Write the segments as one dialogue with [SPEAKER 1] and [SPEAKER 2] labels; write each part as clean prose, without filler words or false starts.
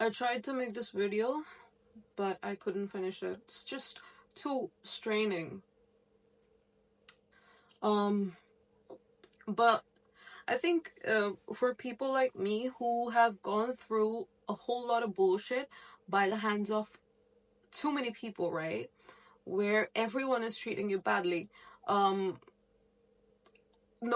[SPEAKER 1] I tried to make this video, but I couldn't finish it. It's just too straining. But I think for people like me who have gone through a whole lot of bullshit by the hands of too many people, right? Where everyone is treating you badly. No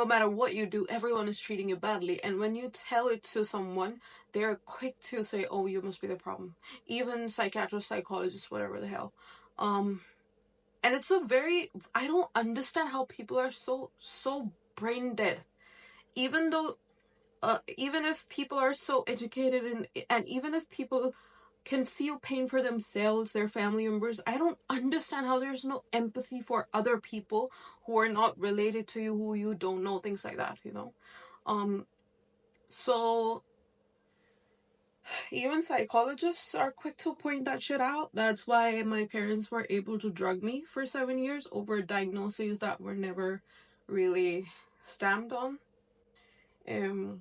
[SPEAKER 1] matter what you do, everyone is treating you badly. And when you tell it to someone, they're quick to say, oh, you must be the problem. Even psychiatrists, psychologists, whatever the hell. And it's a very, I don't understand how people are so brain dead. Even though, even if people are so educated and even if people can feel pain for themselves, their family members, I don't understand how there's no empathy for other people who are not related to you, who you don't know, things like that, you know. So even psychologists are quick to point that shit out. That's why my parents were able to drug me for 7 years over diagnoses that were never really stamped on. There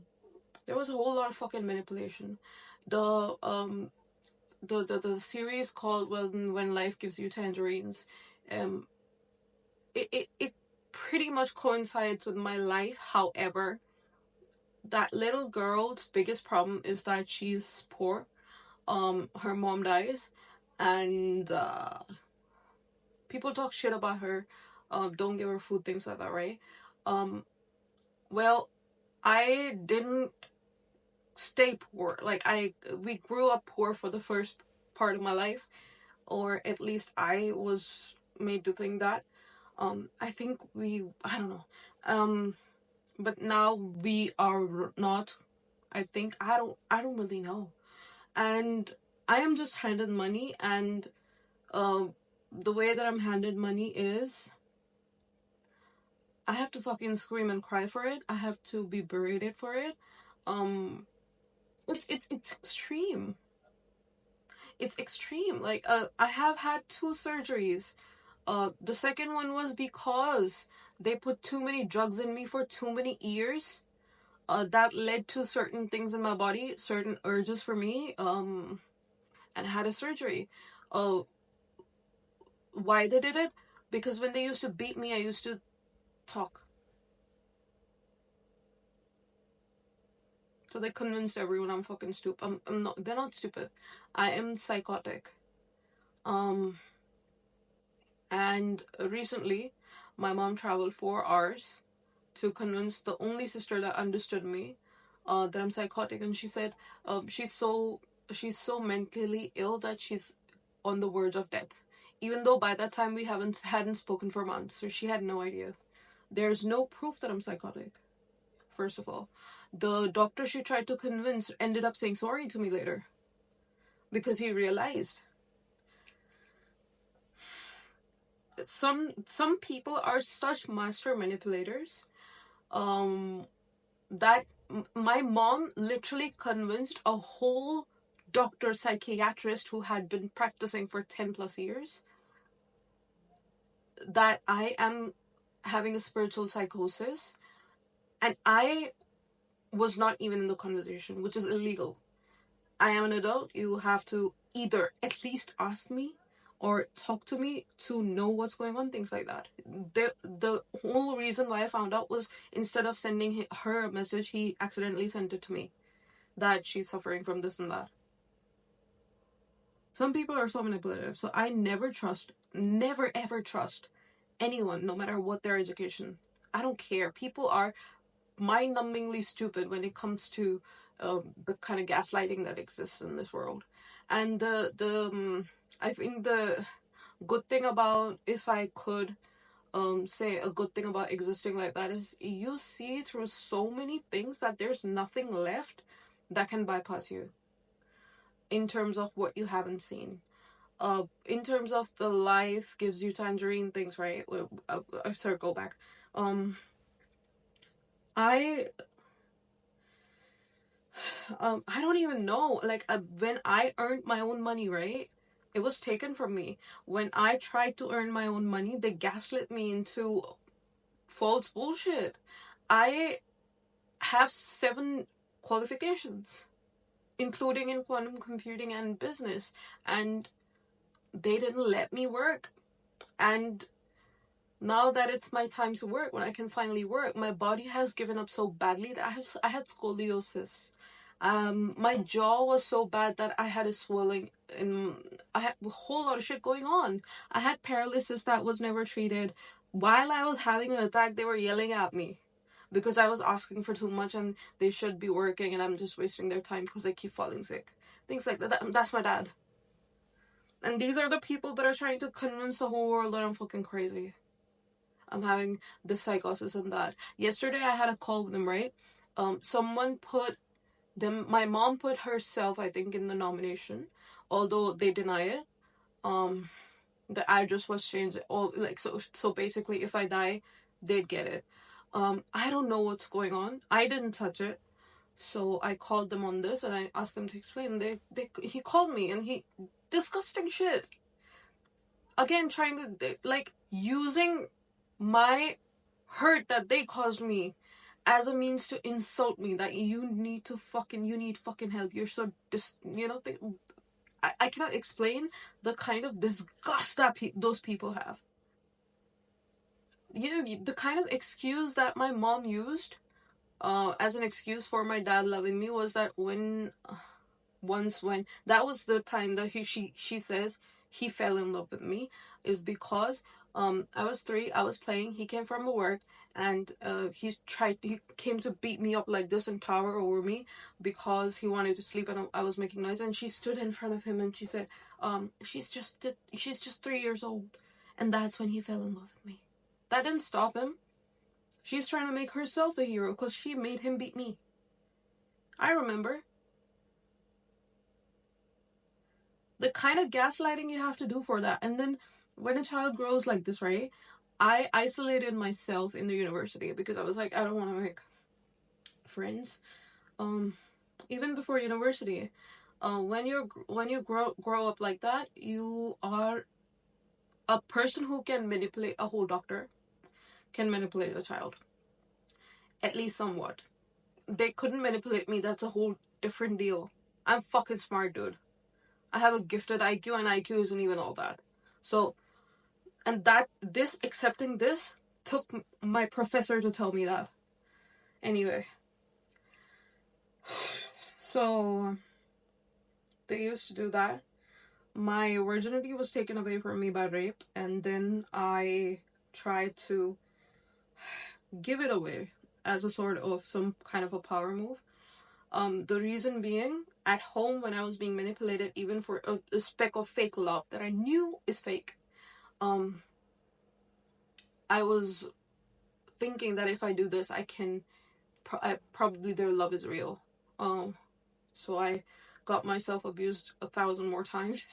[SPEAKER 1] was a whole lot of fucking manipulation. The series called When Life Gives You Tangerines, it pretty much coincides with my life. However, that little girl's biggest problem is that she's poor. Her mom dies, and people talk shit about her. Don't give her food, things like that, right? Well, I didn't stay poor. Like we grew up poor for the first part of my life, or at least I was made to think that. I think I don't know. But now we are not. I don't really know. And I am just handed money, and the way that I'm handed money is I have to fucking scream and cry for it. I have to be berated for it. It's extreme. It's extreme. Like I have had 2 surgeries. The second one was because they put too many drugs in me for too many years. That led to certain things in my body, certain urges for me. And I had a surgery. Why they did it? Because when they used to beat me, I used to talk. So they convinced everyone I'm fucking stupid. I'm not. They're not stupid. I am psychotic. And recently, my mom traveled 4 hours to convince the only sister that understood me that I'm psychotic, and she said she's so mentally ill that she's on the verge of death. Even though by that time we hadn't spoken for months, so she had no idea. There's no proof that I'm psychotic. First of all, the doctor she tried to convince ended up saying sorry to me later because he realized some people are such master manipulators that my mom literally convinced a whole doctor psychiatrist who had been practicing for 10 plus years that I am having a spiritual psychosis, and I was not even in the conversation, which is illegal. I am an adult. You have to either at least ask me or talk to me to know what's going on, things like that. The whole reason why I found out was instead of sending her a message, he accidentally sent it to me that she's suffering from this and that. Some people are so manipulative, so I never ever trust anyone, no matter what their education. I don't care. People are mind-numbingly stupid when it comes to the kind of gaslighting that exists in this world. And I think the good thing about, if I could say a good thing about existing like that, is you see through so many things that there's nothing left that can bypass you in terms of what you haven't seen. In terms of the life gives you tangerine things, right? I circle back. I don't even know. Like when I earned my own money, right? It was taken from me. When I tried to earn my own money, they gaslit me into false bullshit. I have 7 qualifications. including in quantum computing and business. And they didn't let me work. And now that it's my time to work, when I can finally work, my body has given up so badly that I had scoliosis. My jaw was so bad that I had a swelling, and I had a whole lot of shit going on. I had paralysis that was never treated. While I was having an attack, they were yelling at me because I was asking for too much and they should be working, and I'm just wasting their time because I keep falling sick. Things like that's my dad. And these are the people that are trying to convince the whole world that I'm fucking crazy. I'm having this psychosis and that. Yesterday I had a call with them, right? Someone put them, my mom put herself, I think, in the nomination, although they deny it. The address was changed. All like so basically, if I die, they'd get it. I don't know what's going on. I didn't touch it, so I called them on this and I asked them to explain. He called me and he disgusting shit. Again, trying to like using my hurt that they caused me as a means to insult me, that you need fucking help, you're so I cannot explain the kind of disgust that those people have. You know, the kind of excuse that my mom used as an excuse for my dad loving me was that when that was the time that she says he fell in love with me, is because I was 3, I was playing, he came from work, and he came to beat me up like this and tower over me because he wanted to sleep and I was making noise, and she stood in front of him and she said, she's just 3 years old. And that's when he fell in love with me. That didn't stop him. She's trying to make herself the hero because she made him beat me. I remember. The kind of gaslighting you have to do for that. And then when a child grows like this, right? I isolated myself in the university because I was like, I don't want to make friends. Even before university, when you grow up like that, you are a person who can manipulate a whole doctor, can manipulate a child, at least somewhat. They couldn't manipulate me. That's a whole different deal. I'm fucking smart, dude. I have a gifted IQ, and IQ isn't even all that. So, and accepting this took my professor to tell me that. Anyway. So, they used to do that. My virginity was taken away from me by rape, and then I tried to give it away as a sort of some kind of a power move. The reason being, at home when I was being manipulated, even for a speck of fake love that I knew is fake, I was thinking that if I do this, I can, probably their love is real. So I got myself abused 1,000 more times.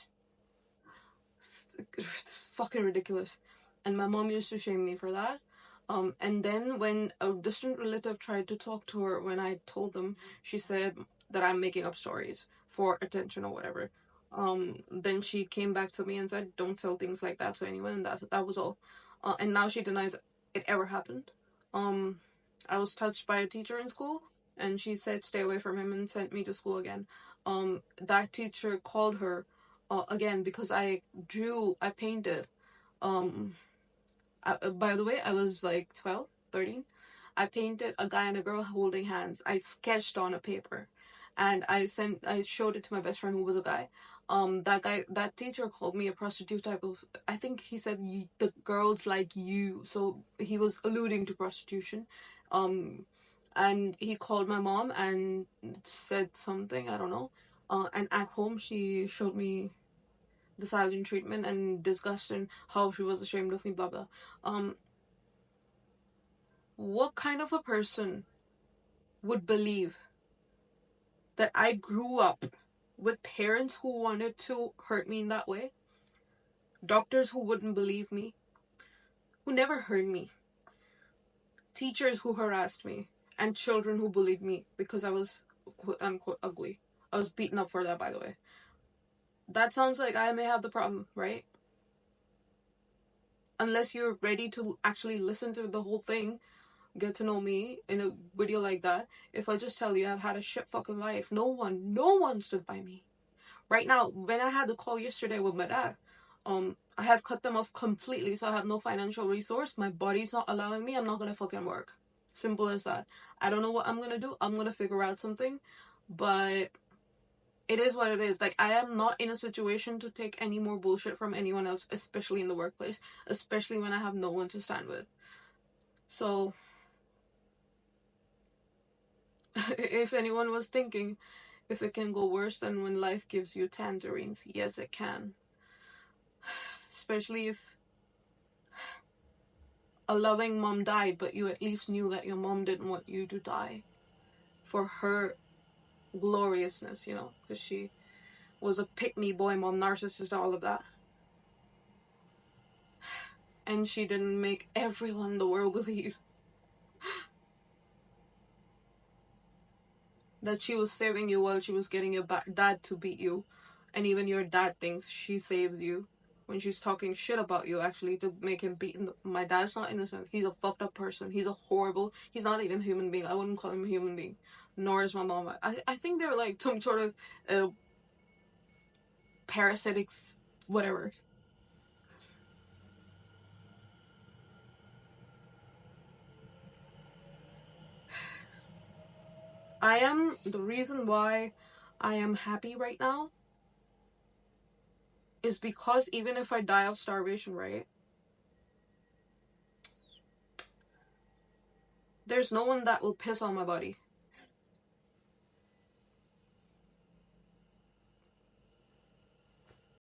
[SPEAKER 1] It's fucking ridiculous. And my mom used to shame me for that. And then when a distant relative tried to talk to her, when I told them, she said that I'm making up stories for attention or whatever. Then she came back to me and said, don't tell things like that to anyone, and that was all. And now she denies it ever happened. I was touched by a teacher in school, and she said stay away from him and sent me to school again. That teacher called her again because I painted. By the way, I was like 12, 13. I painted a guy and a girl holding hands. I sketched on a paper, and I showed it to my best friend who was a guy. That teacher called me a prostitute type of, I think he said, the girls like you. So he was alluding to prostitution. And he called my mom and said something, I don't know. And at home she showed me the silent treatment and disgust and how she was ashamed of me, blah blah. What kind of a person would believe that I grew up with parents who wanted to hurt me in that way? Doctors who wouldn't believe me, who never heard me, teachers who harassed me, and children who bullied me because I was quote unquote ugly. I was beaten up for that, by the way. That sounds like I may have the problem, right? Unless you're ready to actually listen to the whole thing, get to know me in a video like that, if I just tell you I've had a shit fucking life, no one stood by me. Right now, when I had the call yesterday with my dad, I have cut them off completely, so I have no financial resource. My body's not allowing me. I'm not gonna fucking work. Simple as that. I don't know what I'm gonna do. I'm gonna figure out something, but it is what it is. Like, I am not in a situation to take any more bullshit from anyone else, especially in the workplace, especially when I have no one to stand with. So, if anyone was thinking if it can go worse than when life gives you tangerines, yes, it can. Especially if a loving mom died, but you at least knew that your mom didn't want you to die for her gloriousness, you know, because she was a pick-me boy mom, narcissist, all of that. And she didn't make everyone in the world believe that she was saving you while she was getting your dad to beat you. And even your dad thinks she saves you when she's talking shit about you, actually, to make him beat. My dad's not innocent. He's a fucked up person. He's he's not even a human being. I wouldn't call him a human being. Nor is my mom. I think they're like some sort of parasitics, whatever. The reason why I am happy right now is because even if I die of starvation, right, there's no one that will piss on my body.